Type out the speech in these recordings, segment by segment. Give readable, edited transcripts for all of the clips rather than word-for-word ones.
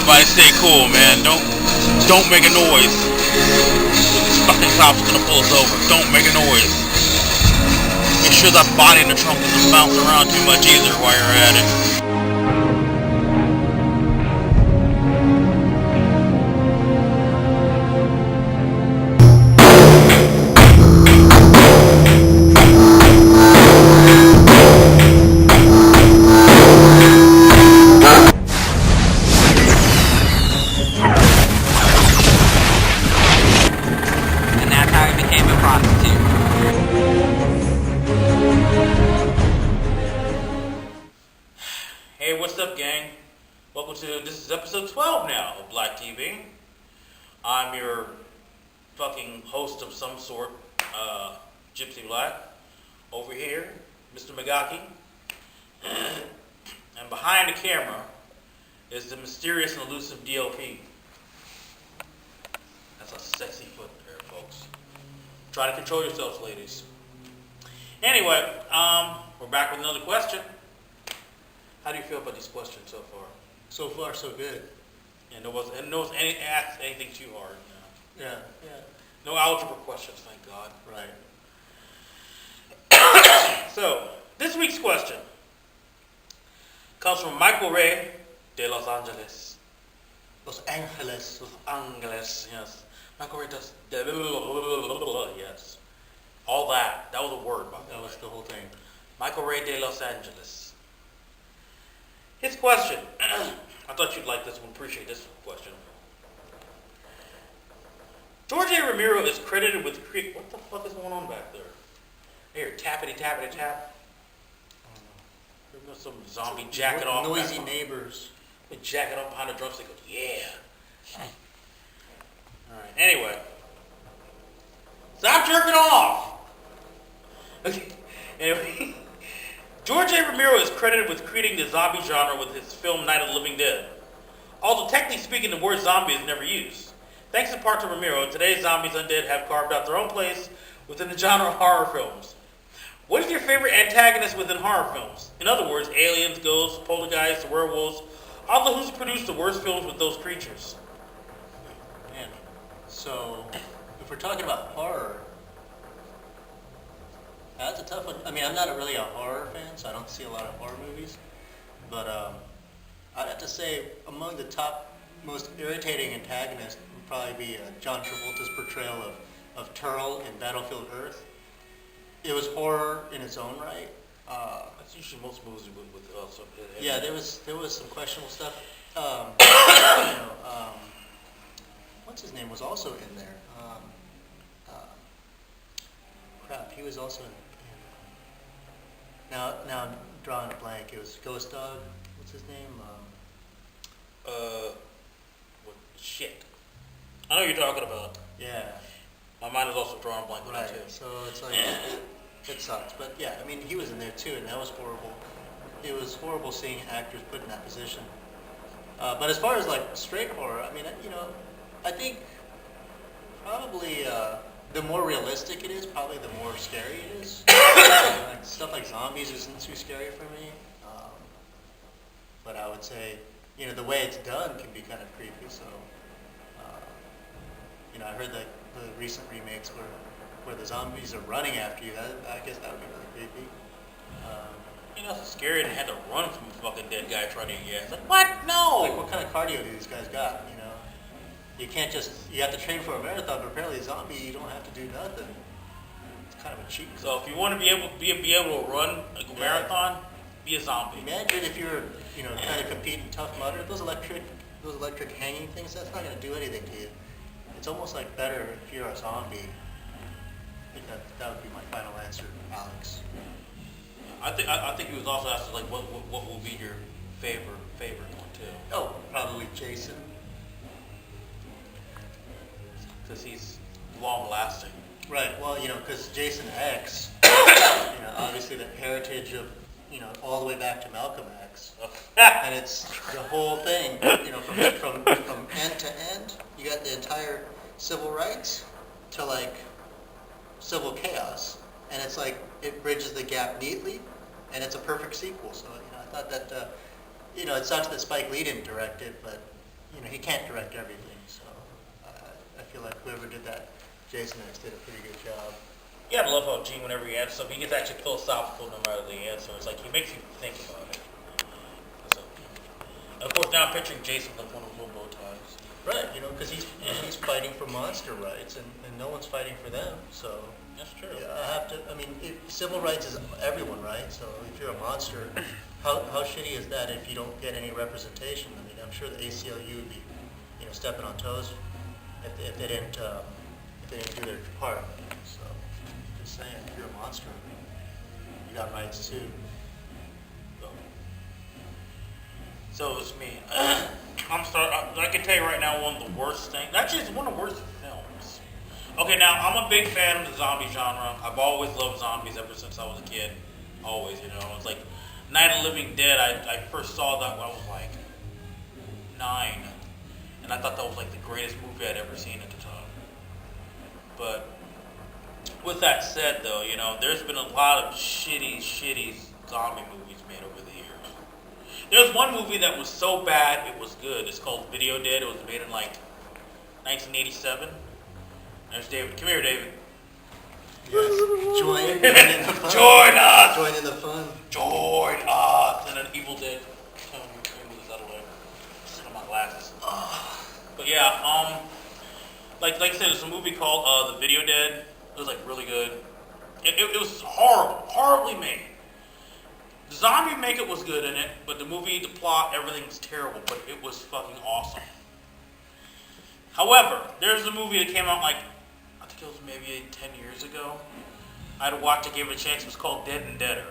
everybody stay cool, man. Don't make a noise. This fucking cop's gonna pull us over. Don't make a noise. Make sure that body in the trunk isn't bouncing around too much either while you're at it. Hey, what's up, gang? Welcome to, this is episode 12 now of BLAK T.V. I'm your fucking host of some sort, Gypsy Black. Over here, Mr. Magaki. And behind the camera is the mysterious and elusive DLP. That's a sexy foot there, folks. Try to control yourselves, ladies. Anyway, we're back with another question. How do you feel about these questions so far? So far, so good. And there was anything too hard. No. Yeah. No algebra questions, thank God. Right. So, this week's question comes from Michael Ray de Los Angeles. Los Angeles. Los Angeles, yes. Michael Ray does, yes. All that. That was a word, by the way. That was the whole thing. Michael Ray de Los Angeles. His question. I thought you'd like this one. Appreciate this question. George A. Romero is credited with what the fuck is going on back there? Here, tappity tap. There's some zombie jacking off. Noisy neighbors. Jacking off behind the drumstick. Goes, yeah. All right. Anyway, stop jerking off. Okay. Anyway. George A. Romero is credited with creating the zombie genre with his film Night of the Living Dead. Although technically speaking, the word zombie is never used. Thanks in part to Romero, today's zombies undead have carved out their own place within the genre of horror films. What is your favorite antagonist within horror films? In other words, aliens, ghosts, poltergeists, werewolves, all those who produce the worst films with those creatures. Man, so if we're talking about horror, that's a tough one. I mean, I'm not really a horror fan, so I don't see a lot of horror movies. But I'd have to say among the top most irritating antagonists would probably be John Travolta's portrayal of Turl in Battlefield Earth. It was horror in its own right. That's usually most movies with yeah, there was some questionable stuff. What's his name was also in there. Crap, he was also in now I'm drawing a blank. It was Ghost Dog. What's his name? What shit? I know what you're talking about. Yeah. My mind is also drawing a blank on that too. So it's like it sucks. But yeah, I mean he was in there too, and that was horrible. It was horrible seeing actors put in that position. But as far as like straight horror, I mean, I think probably the more realistic it is, probably the more scary it is. Like, stuff like zombies isn't too scary for me. But I would say, the way it's done can be kind of creepy. So, I heard that the recent remakes where the zombies are running after you. I guess that would be really creepy. It's scary to have to run from a fucking dead guy trying to get you. It's like, what? No! Like, what kind of cardio do these guys got, You can't you have to train for a marathon, but apparently a zombie, you don't have to do nothing. It's kind of a cheat. So if you want to be able to run a marathon, be a zombie. Imagine if you're, kind of competing Tough Mudder, those electric hanging things, that's not going to do anything to you. It's almost like better if you're a zombie. I think that would be my final answer, Alex. I think he was also asked like what will be your favorite one too. Oh, probably Jason. Because he's long lasting. Right. Well, because Jason X, obviously the heritage of, all the way back to Malcolm X, and it's the whole thing, from end to end. You got the entire civil rights to like civil chaos, and it's like it bridges the gap neatly, and it's a perfect sequel. So I thought that, it sucks that Spike Lee didn't direct it, but he can't direct everything. So I feel like whoever did that, Jason X did a pretty good job. Yeah, I love how Gene, whenever he answers something, he gets actually philosophical no matter the answer. It's like he makes you think about it. So, of course, now I'm picturing Jason with one of those little bow ties. Right, because he's fighting for monster rights, and no one's fighting for them. So That's true. civil rights is everyone, right? So if you're a monster, how shitty is that if you don't get any representation? I mean, I'm sure the ACLU would be, stepping on toes if they didn't do their part. So just saying, if you're a monster, you got rights too. So it's me. I can tell you right now, one of the worst things. Actually, it's one of the worst films. Okay, now I'm a big fan of the zombie genre. I've always loved zombies ever since I was a kid. Always, It's like Night of the Living Dead. I first saw that when I was like 9, and I thought that was like the greatest movie I'd ever seen at the time. But with that said, though, there's been a lot of shitty zombie movies made over the years. There's one movie that was so bad it was good. It's called Video Dead. It was made in like 1987. There's David. Come here, David. Yes. Join in the fun. Join us. Join in the fun. Join us. And an Evil Dead. Move this out of the way. Sit on my glasses. But yeah, like I said, there's a movie called The Video Dead. It was like really good. It was horribly made. The zombie makeup was good in it, but the movie, the plot, everything was terrible, but it was fucking awesome. However, there's a movie that came out like, I think it was maybe 10 years ago. I had to watch it, gave it a chance. It was called Dead and Deader.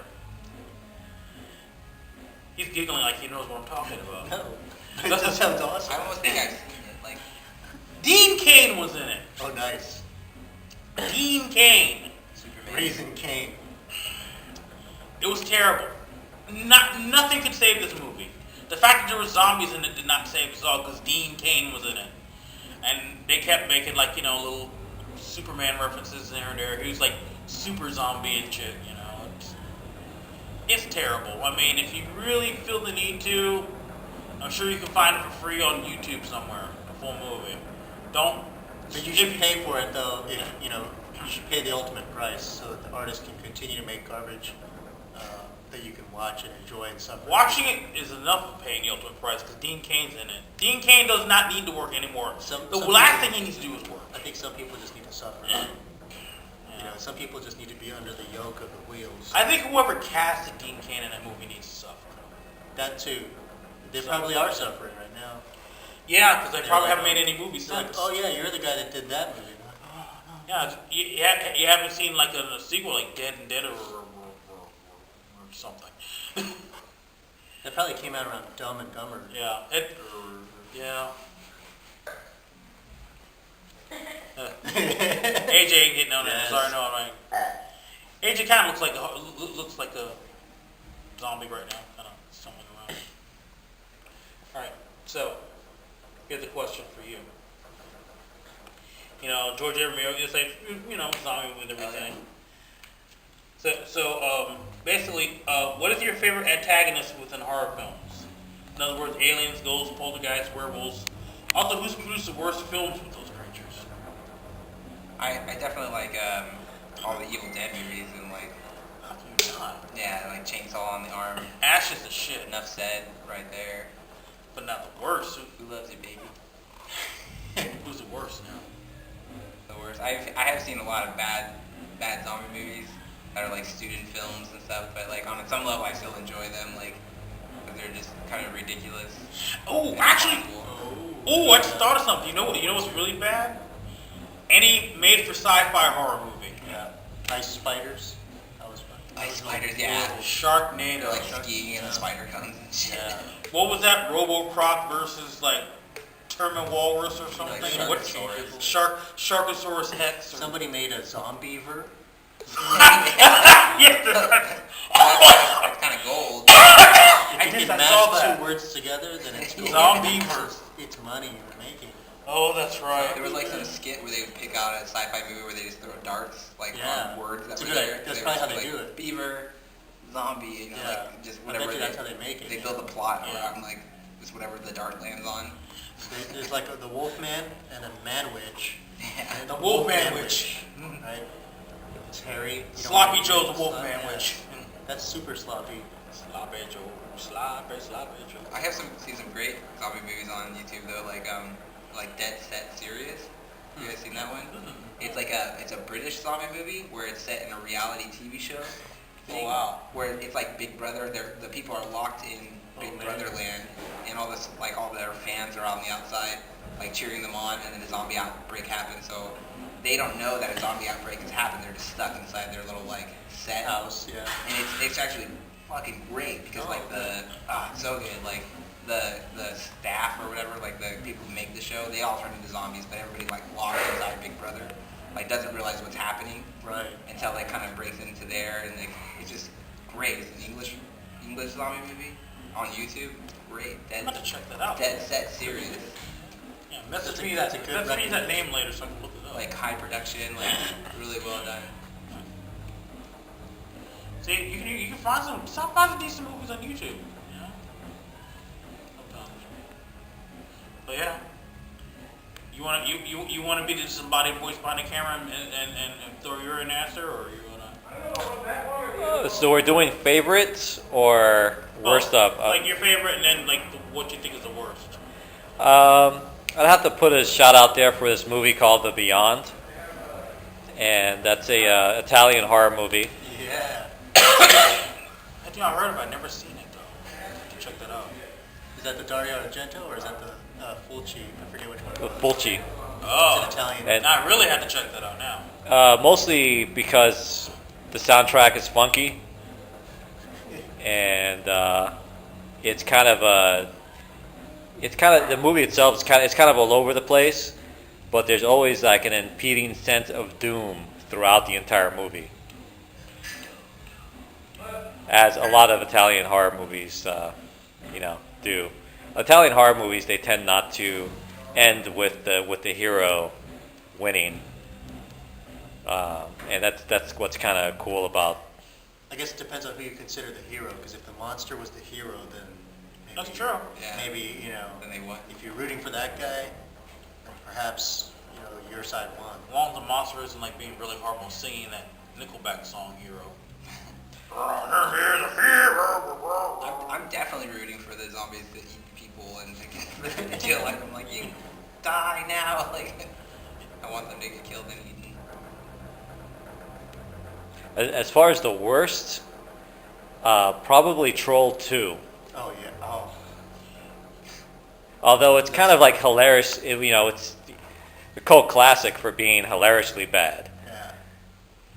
He's giggling like he knows what I'm talking about. No. That sounds awesome. I almost think I've seen it. Like, Dean Cain was in it. Oh, nice. Dean Cain. Superman. Raising Cain. It was terrible. Nothing could save this movie. The fact that there were zombies in it did not save us all because Dean Cain was in it. And they kept making like, little Superman references there and there. He was like super zombie and shit, It's terrible. I mean, if you really feel the need to, I'm sure you can find it for free on YouTube somewhere, a full movie. Don't. But you should pay for it though. If you should pay the ultimate price so that the artist can continue to make garbage that you can watch and enjoy and suffer. Watching it is enough of paying the ultimate price because Dean Cain's in it. Dean Cain does not need to work anymore. The last thing he needs to do is work. I think some people just need to suffer. Some people just need to be under the yoke of the wheels. I think whoever casted Dean Cain in that movie needs to suffer. That too. They probably are suffering right now. Yeah, because they probably haven't made any movies Like, since. oh yeah, you're the guy that did that movie. Yeah, you haven't seen like a sequel like Dead and Dead or something. That probably came out around Dumb and Dumber. Yeah. Yeah. AJ ain't getting on it. Yes. Sorry, no, I'm right. AJ kind of looks like a zombie right now, kind of stumbling around. All right, so here's the question for you. George A. Romero, you say, zombie with everything. So basically, what is your favorite antagonist within horror films? In other words, aliens, ghosts, poltergeists, werewolves. Also, who's produced the worst films with those creatures? I definitely like all the Evil Dead movies and like. How can you not? Yeah, like Chainsaw on the Arm. Ash is the shit. Enough said, right there. But not the worst. Who loves you, baby? Who's the worst now? The worst. I have seen a lot of bad zombie movies that are like student films and stuff, but like on some level I still enjoy them, like, but they're just kind of ridiculous. Oh, actually, I just thought of something. You know what's really bad? Any made for sci-fi horror movie. Yeah. Ice Spiders. That was fun. Ice spiders, yeah. Sharknado. They're like skiing and the spider comes and shit. Yeah. What was that? RoboCrop versus like Termin Walrus or something? Like What? Sharkosaurus. Sharkosaurus Hex. Or... Somebody made a zombiever. Yeah. It's kind of gold. If you can I saw mash that. 2 words together, then it's gold. Zombiever. It's money in the making. Oh, that's right. There was like some skit where they would pick out a sci-fi movie where they just throw darts like Yeah. on words that It's were good. there. That's They probably would how they like, do it. Beaver, zombie, Yeah. like just I whatever. bet you that's how they make it. They build a plot Yeah. around like It's whatever the dart lands on. There's like the Wolfman and a Man Witch. Yeah. And The Wolfman Witch. right? It's hairy. You don't Sloppy want Joe's to- the Wolfman yeah. Witch. That's super sloppy. Sloppy Joe. Sloppy Joe. I have seen some great zombie movies on YouTube though, like Dead Set Serious. You guys seen that one? It's a British zombie movie where it's set in a reality TV show. Oh, wow. Where it's like Big Brother. The people are locked in Big man. Brother land, and all their fans are on the outside, like cheering them on, and then a zombie outbreak happens. So they don't know that a zombie outbreak has happened. They're just stuck inside their little like set House, yeah. and it's actually fucking great because it's so good. Like the staff or whatever, like the people who make the show, they all turn into zombies, but everybody like locked inside Big Brother, like doesn't realize what's happening Right. until they kind of breaks into there, and it's just great. It's an English zombie movie on YouTube. Great. I'm about to check that out. Dead Set Serious. Yeah, message That's me a that. good Message me that recommendation. name later so I can look it up. Like high production, like really well done. See, you can find some decent movies on YouTube. You know. Sometimes. But yeah. You want to be the disembodied voice behind the camera and throw your an answer, or you wanna? So we're doing favorites or worst stuff. Like your favorite, and then like what you think is the worst. I'd have to put a shout out there for this movie called The Beyond, and that's a Italian horror movie. Yeah. I think I heard of it. I've never seen it though. I have to check that out. Is that the Dario Argento or is that the Fulci? I forget which one. Fulci. Oh, It's an Italian. And- now I really have to check that out now. Mostly because the soundtrack is funky, and it's kind of the movie itself is kind of all over the place, but there's always like an impeding sense of doom throughout the entire movie, as a lot of Italian horror movies, do. Italian horror movies, they tend not to end with the hero winning. And that's what's kind of cool about. I guess it depends on who you consider the hero, because if the monster was the hero, then maybe, That's true. Yeah. Maybe, Then they won. if you're rooting for that guy, then perhaps, your side won. As long as the monster isn't like being really horrible singing that Nickelback song "Hero." Here's a hero. I'm definitely rooting for the zombies that eat people and to kill like I'm like you die now. Like I want them to get killed and eaten. As far as the worst, probably Troll 2. Oh, yeah. Oh. Although it's kind of like hilarious, it's a cult classic for being hilariously bad. Yeah.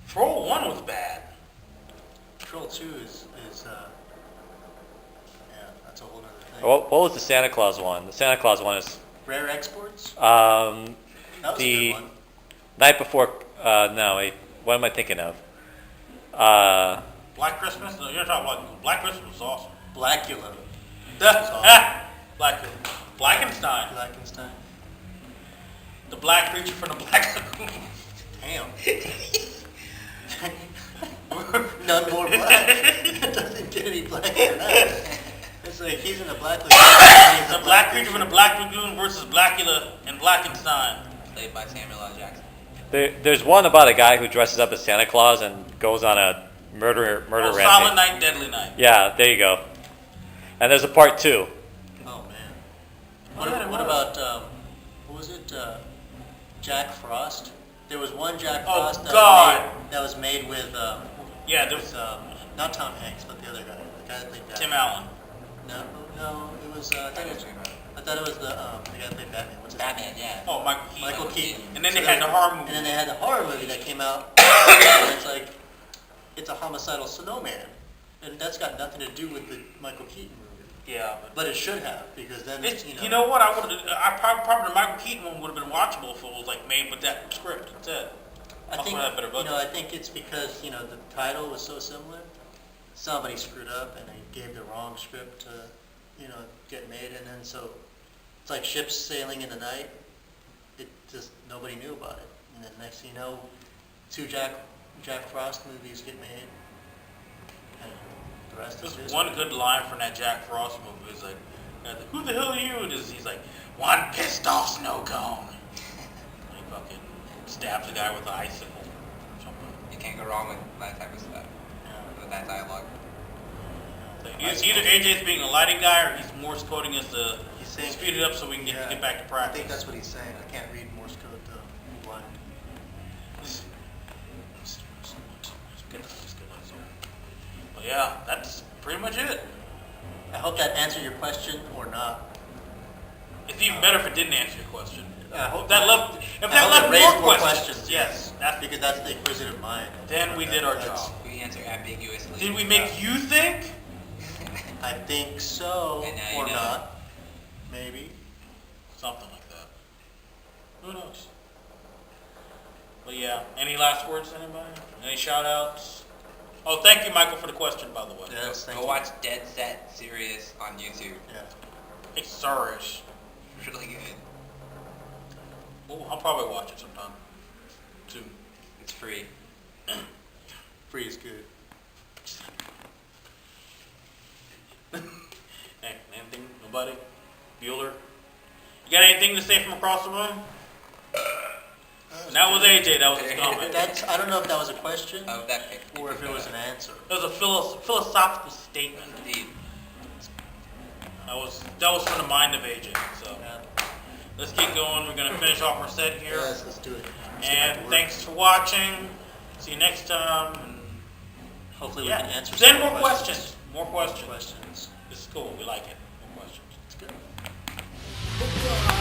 Troll 1 was bad. Troll 2 is that's a whole other thing. What was the Santa Claus one? The Santa Claus one is Rare Exports? um, That was the a good one. night before. No, wait, what am I thinking of? Black Christmas? No, you're talking about Black Christmas was awesome. Blackula. Black Blackenstein. Blackenstein. The black creature from the Black Lagoon. Damn. None more black. It doesn't get any blacker than that. It's like he's in a black lagoon. The black creature from the Black Lagoon versus Blackula and Blackenstein. Played by Samuel L. Jackson. There's one about a guy who dresses up as Santa Claus and goes on a murder Oh, rampage. Silent Night, Deadly Night. Yeah, there you go. And there's a part 2. Oh man. What about what was it? Jack Frost. There was one Jack Oh, Frost God. that was made with Yeah, there's not Tom Hanks, but the other guy, the guy that played Batman. Tim Allen. No, it was. I thought it was the guy that played Batman. What's his name? Batman, yeah. Oh, Michael Keaton. Michael Keaton. And then So they had the horror movie. And then they had the horror movie that came out. And it's like, it's a homicidal snowman, and that's got nothing to do with the Michael Keaton movie. Yeah, But it should have, because then it's, you know. you know what? Probably the Michael Keaton one would have been watchable if it was like made with that script instead. I think That better budget. I think it's because the title was so similar. Somebody screwed up and they gave the wrong script to get made, and then so it's like ships sailing in the night. It just nobody knew about it, and then next thing you know, 2 Jack Frost movies get made, and the rest is There's history. one good line from that Jack Frost movie is like, I was like, who the hell are you? And he's like, one pissed off snow cone. He fucking stabs the guy with an icicle or something. You can't go wrong with that type of stuff. With that dialogue. So either AJ's being a lighting guy or he's Morse coding us to He's saying- speed it up so we can get back to I practice. think that's what he's saying. I can't read Morse code though. I'm blind. But yeah, that's pretty much it. I hope that answered your question or not. It's even better if it didn't answer your question. I hope If that left I hope it raised more more questions, yes, that's because that's the inquisitive mind. then we did our That's- job. We answer ambiguously. Did we make you think? I think so, And now you or know. not. Maybe. Something like that. Who knows? But yeah, any last words, anybody? Any shout outs? Oh, thank you, Michael, for the question, by the way. Yes, thank Go you. watch Dead Set Serious on YouTube. Yeah. It's Surish. Really good. Well, I'll probably watch it sometime. Soon. It's free. Free is good. Hey, anything? Nobody? Bueller? You got anything to say from across the room? That was AJ, that was his comment. I don't know if that was a question Of that pic. or if it was an answer. That was a philosophical statement. Indeed. That was from the mind of AJ. So Yeah. let's keep going. We're gonna finish off our set here. Yes, let's do it. Let's get back to And work. thanks for watching. See you next time. And Hopefully we yeah, can answer send some more questions. More questions. Questions. This is cool. We like it. More questions. It's good. Bye.